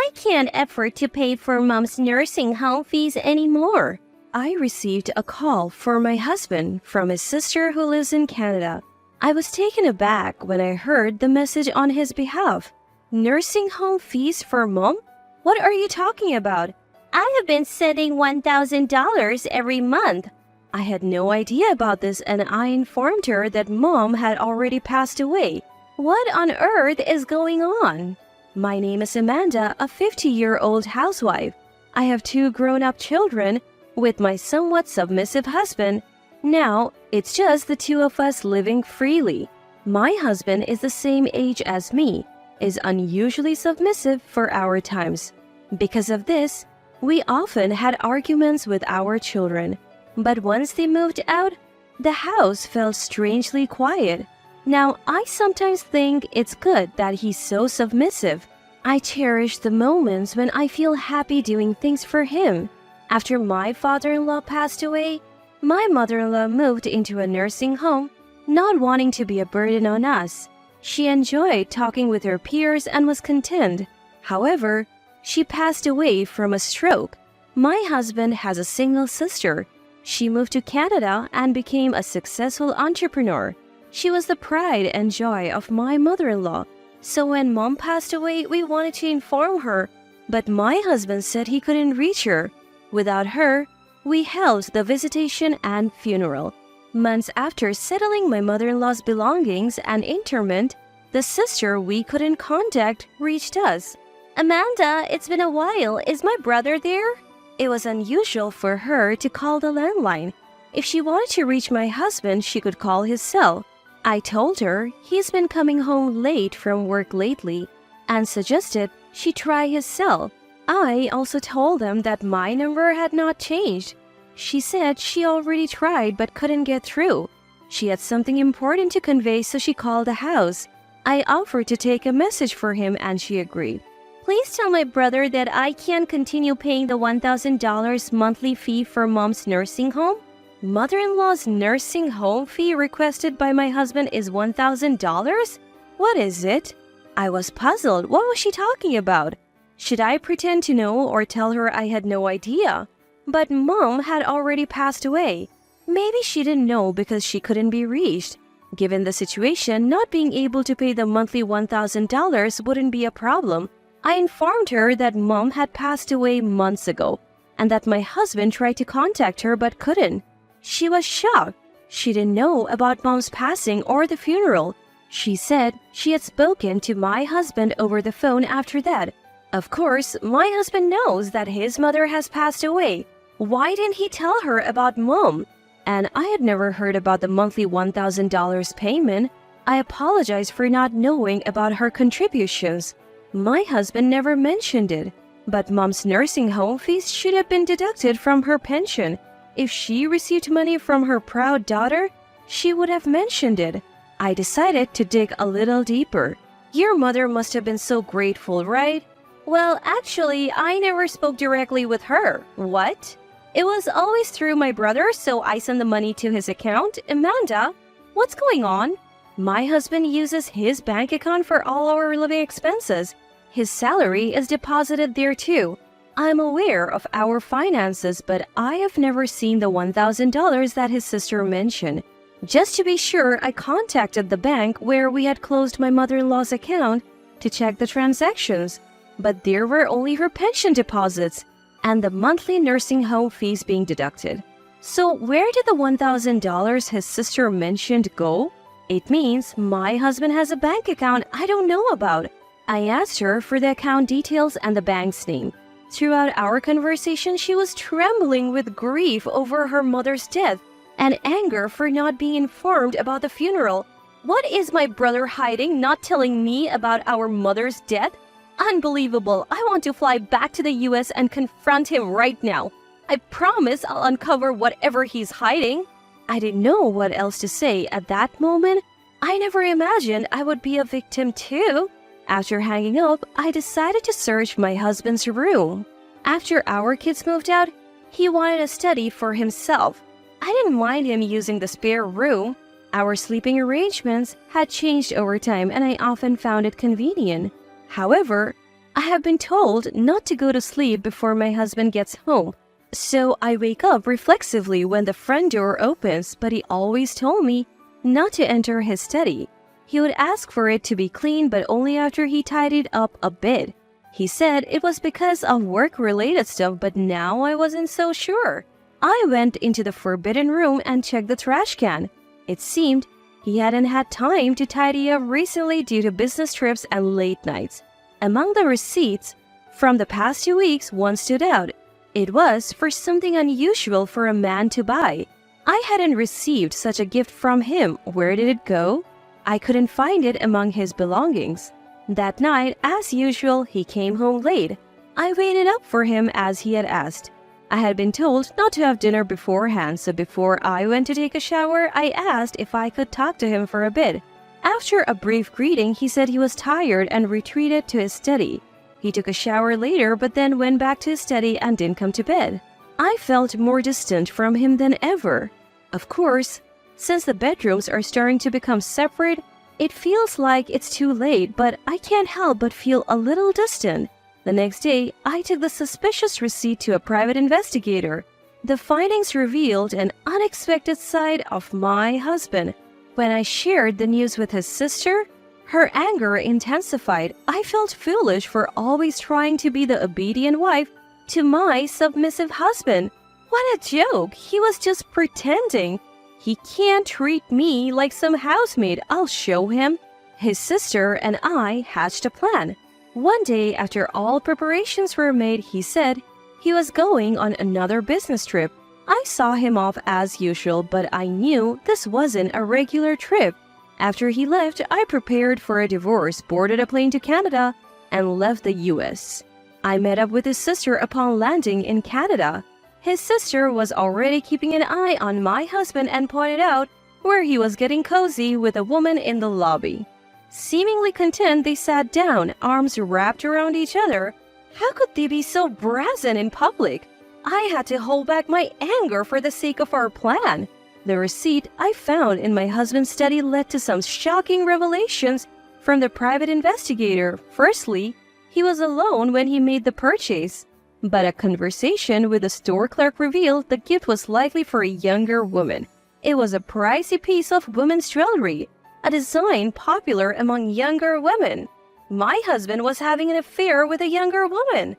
I can't afford to pay for mom's nursing home fees anymore. I received a call for my husband from his sister who lives in Canada. I was taken aback when I heard the message on his behalf. Nursing home fees for mom? What are you talking about? I have been sending $1,000 every month. I had no idea about this and I informed her that mom had already passed away. What on earth is going on? My name is Amanda, a 50-year-old housewife. I have 2 grown-up children with my somewhat submissive husband. Now, it's just the 2 of us living freely. My husband is the same age as me, is unusually submissive for our times. Because of this, we often had arguments with our children. But once they moved out, the house felt strangely quiet. Now, I sometimes think it's good that he's so submissive. I cherish the moments when I feel happy doing things for him. After my father-in-law passed away, my mother-in-law moved into a nursing home, not wanting to be a burden on us. She enjoyed talking with her peers and was content. However, she passed away from a stroke. My husband has a single sister. She moved to Canada and became a successful entrepreneur. She was the pride and joy of my mother-in-law. So when mom passed away, we wanted to inform her, but my husband said he couldn't reach her. Without her, we held the visitation and funeral. Months after settling my mother-in-law's belongings and interment, the sister we couldn't contact reached us. Amanda, it's been a while. Is my brother there? It was unusual for her to call the landline. If she wanted to reach my husband, she could call his cell. I told her he's been coming home late from work lately and suggested she try his cell. I also told them that my number had not changed. She said she already tried but couldn't get through. She had something important to convey, so she called the house. I offered to take a message for him and she agreed. Please tell my brother that I can't continue paying the $1,000 monthly fee for mom's nursing home. Mother-in-law's nursing home fee requested by my husband is $1,000? What is it? I was puzzled. What was she talking about? Should I pretend to know or tell her I had no idea? But mom had already passed away. Maybe she didn't know because she couldn't be reached. Given the situation, not being able to pay the monthly $1,000 wouldn't be a problem. I informed her that mom had passed away months ago and that my husband tried to contact her but couldn't. She was shocked. She didn't know about mom's passing or the funeral. She said she had spoken to my husband over the phone after that. Of course, my husband knows that his mother has passed away. Why didn't he tell her about mom? And I had never heard about the monthly $1,000 payment. I apologize for not knowing about her contributions. My husband never mentioned it, but mom's nursing home fees should have been deducted from her pension. If she received money from her proud daughter, she would have mentioned it. I decided to dig a little deeper. Your mother must have been so grateful, right? Well, actually, I never spoke directly with her. What? It was always through my brother, so I sent the money to his account. Amanda, what's going on? My husband uses his bank account for all our living expenses. His salary is deposited there too. I'm aware of our finances, but I have never seen the $1,000 that his sister mentioned. Just to be sure, I contacted the bank where we had closed my mother-in-law's account to check the transactions, but there were only her pension deposits and the monthly nursing home fees being deducted. So where did the $1,000 his sister mentioned go? It means my husband has a bank account I don't know about. I asked her for the account details and the bank's name. Throughout our conversation, she was trembling with grief over her mother's death and anger for not being informed about the funeral. What is my brother hiding, not telling me about our mother's death? Unbelievable. I want to fly back to the US and confront him right now. I promise I'll uncover whatever he's hiding. I didn't know what else to say at that moment. I never imagined I would be a victim too. After hanging up, I decided to search my husband's room. After our kids moved out, he wanted a study for himself. I didn't mind him using the spare room. Our sleeping arrangements had changed over time and I often found it convenient. However, I have been told not to go to sleep before my husband gets home, so I wake up reflexively when the front door opens, but he always told me not to enter his study. He would ask for it to be clean, but only after he tidied up a bit. He said it was because of work-related stuff, but now I wasn't so sure. I went into the forbidden room and checked the trash can. It seemed he hadn't had time to tidy up recently due to business trips and late nights. Among the receipts from the past 2 weeks, one stood out. It was for something unusual for a man to buy. I hadn't received such a gift from him. Where did it go? I couldn't find it among his belongings. That night, as usual, he came home late. I waited up for him as he had asked. I had been told not to have dinner beforehand, so before I went to take a shower, I asked if I could talk to him for a bit. After a brief greeting, he said he was tired and retreated to his study. He took a shower later, but then went back to his study and didn't come to bed. I felt more distant from him than ever. Of course, since the bedrooms are starting to become separate, it feels like it's too late, but I can't help but feel a little distant. The next day, I took the suspicious receipt to a private investigator. The findings revealed an unexpected side of my husband. When I shared the news with his sister, her anger intensified. I felt foolish for always trying to be the obedient wife to my submissive husband. What a joke! He was just pretending. He can't treat me like some housemaid. I'll show him. His sister and I hatched a plan. One day, after all preparations were made, he said he was going on another business trip. I saw him off as usual, but I knew this wasn't a regular trip. After he left, I prepared for a divorce, boarded a plane to Canada, and left the US. I met up with his sister upon landing in Canada. His sister was already keeping an eye on my husband and pointed out where he was getting cozy with a woman in the lobby. Seemingly content, they sat down, arms wrapped around each other. How could they be so brazen in public? I had to hold back my anger for the sake of our plan. The receipt I found in my husband's study led to some shocking revelations from the private investigator. Firstly, he was alone when he made the purchase, but a conversation with the store clerk revealed the gift was likely for a younger woman. It was a pricey piece of women's jewelry, a design popular among younger women. My husband was having an affair with a younger woman.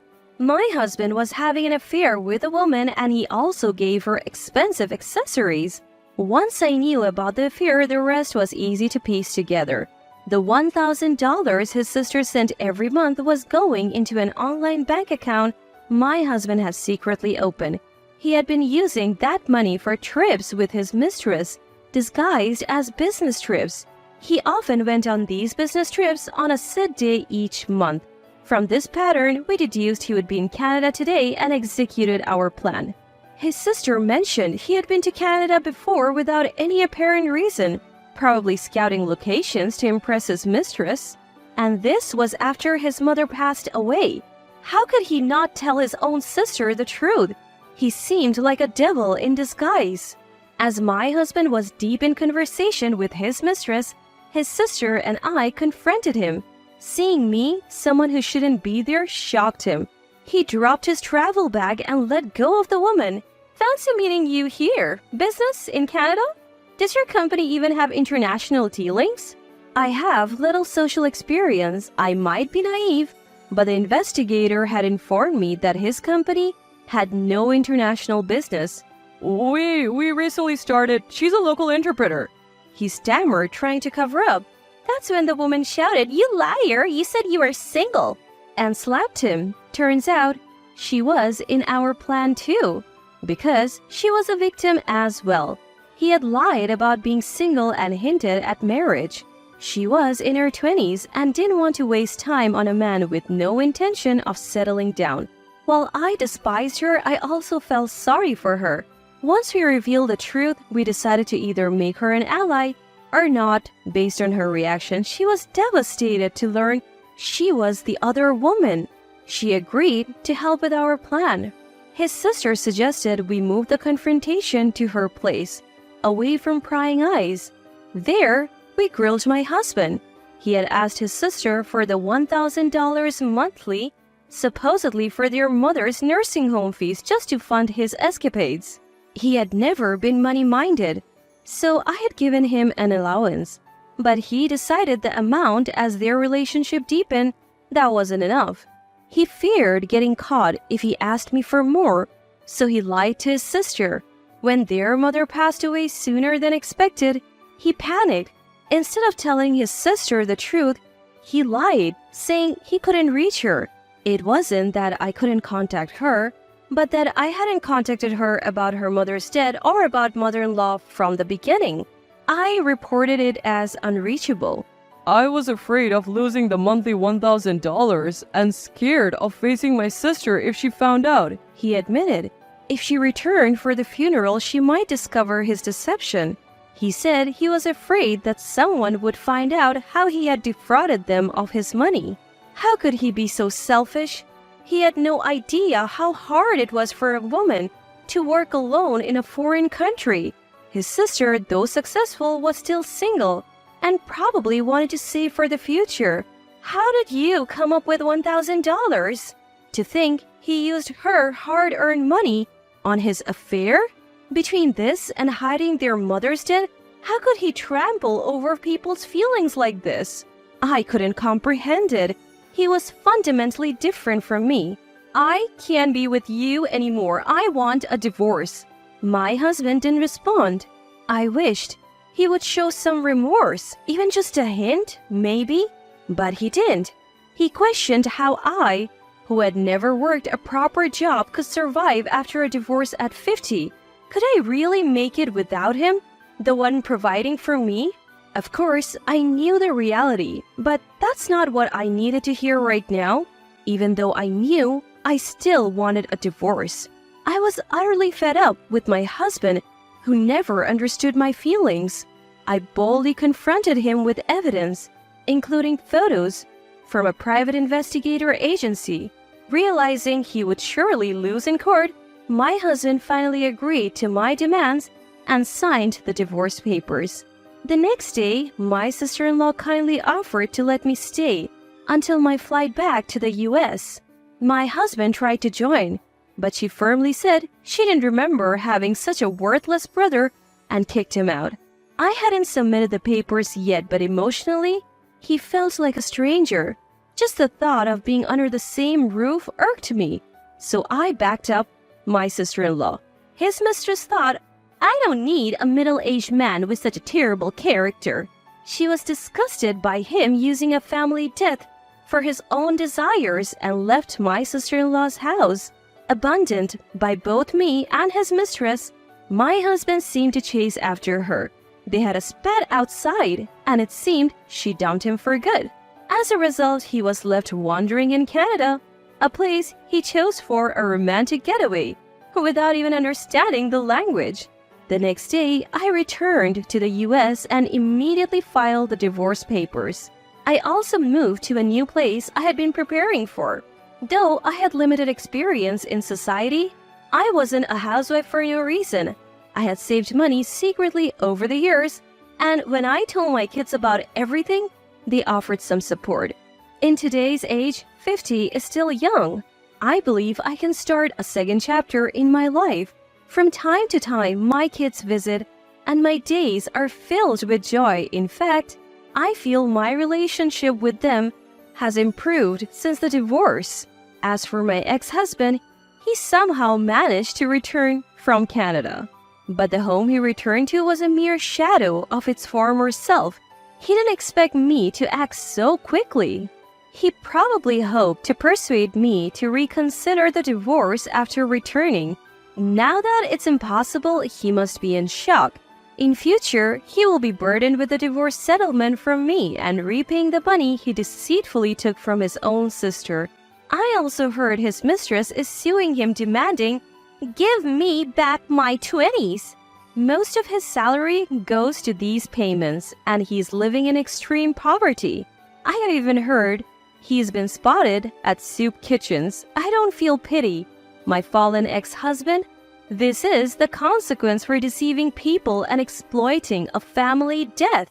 And he also gave her expensive accessories. Once I knew about the affair, the rest was easy to piece together. The $1,000 his sister sent every month was going into an online bank account my husband had secretly opened. He had been using that money for trips with his mistress, disguised as business trips. He often went on these business trips on a set day each month. From this pattern, we deduced he would be in Canada today and executed our plan. His sister mentioned he had been to Canada before without any apparent reason, probably scouting locations to impress his mistress. And this was after his mother passed away. How could he not tell his own sister the truth? He seemed like a devil in disguise. As my husband was deep in conversation with his mistress, his sister and I confronted him. Seeing me, someone who shouldn't be there, shocked him. He dropped his travel bag and let go of the woman. Fancy meeting you here. Business in Canada? Does your company even have international dealings? I have little social experience. I might be naive, but the investigator had informed me that his company had no international business. We recently started. She's a local interpreter. He stammered, trying to cover up. That's when the woman shouted, "You liar! You said you were single!" and slapped him. Turns out, she was in our plan too, because she was a victim as well. He had lied about being single and hinted at marriage. She was in her 20s and didn't want to waste time on a man with no intention of settling down. While I despised her, I also felt sorry for her. Once we revealed the truth, we decided to either make her an ally or not. Based on her reaction, she was devastated to learn she was the other woman. She agreed to help with our plan. His sister suggested we move the confrontation to her place, away from prying eyes. There, we grilled my husband. He had asked his sister for the $1,000 monthly, supposedly for their mother's nursing home fees just to fund his escapades. He had never been money-minded, so I had given him an allowance. But he decided the amount as their relationship deepened, that wasn't enough. He feared getting caught if he asked me for more, so he lied to his sister. When their mother passed away sooner than expected, he panicked. Instead of telling his sister the truth, he lied, saying he couldn't reach her. It wasn't that I couldn't contact her, but that I hadn't contacted her about her mother's death or about mother-in-law from the beginning. I reported it as unreachable. I was afraid of losing the monthly $1,000 and scared of facing my sister if she found out, He admitted. If she returned for the funeral, she might discover his deception. He said he was afraid that someone would find out how he had defrauded them of his money. How could he be so selfish? He had no idea how hard it was for a woman to work alone in a foreign country. His sister, though successful, was still single and probably wanted to save for the future. How did you come up with $1,000? To think he used her hard-earned money on his affair? Between this and hiding their mother's death, how could he trample over people's feelings like this? I couldn't comprehend it. He was fundamentally different from me. I can't be with you anymore. I want a divorce. My husband didn't respond. I wished he would show some remorse, even just a hint, maybe. But he didn't. He questioned how I, who had never worked a proper job, could survive after a divorce at 50. Could I really make it without him, the one providing for me? Of course, I knew the reality, but that's not what I needed to hear right now. Even though I knew, I still wanted a divorce. I was utterly fed up with my husband, who never understood my feelings. I boldly confronted him with evidence, including photos from a private investigator agency. Realizing he would surely lose in court, my husband finally agreed to my demands and signed the divorce papers. The next day, my sister-in-law kindly offered to let me stay until my flight back to the US. My husband tried to join, but she firmly said she didn't remember having such a worthless brother and kicked him out. I hadn't submitted the papers yet, but emotionally, he felt like a stranger. Just the thought of being under the same roof irked me, so I backed up my sister-in-law. His mistress thought, I don't need a middle-aged man with such a terrible character. She was disgusted by him using a family death for his own desires and left my sister-in-law's house. Abandoned by both me and his mistress, my husband seemed to chase after her. They had a spat outside, and it seemed she dumped him for good. As a result, he was left wandering in Canada, a place he chose for a romantic getaway, without even understanding the language. The next day, I returned to the US and immediately filed the divorce papers. I also moved to a new place I had been preparing for. Though I had limited experience in society, I wasn't a housewife for no reason. I had saved money secretly over the years, and when I told my kids about everything, they offered some support. In today's age, 50 is still young. I believe I can start a second chapter in my life. From time to time, my kids visit, and my days are filled with joy. In fact, I feel my relationship with them has improved since the divorce. As for my ex-husband, he somehow managed to return from Canada. But the home he returned to was a mere shadow of its former self. He didn't expect me to act so quickly. He probably hoped to persuade me to reconsider the divorce after returning. Now that it's impossible, he must be in shock. In future, he will be burdened with a divorce settlement from me and repaying the money he deceitfully took from his own sister. I also heard his mistress is suing him, demanding, "Give me back my 20s." Most of his salary goes to these payments, and he's living in extreme poverty. I have even heard he's been spotted at soup kitchens. I don't feel pity. My fallen ex-husband? This is the consequence for deceiving people and exploiting a family death.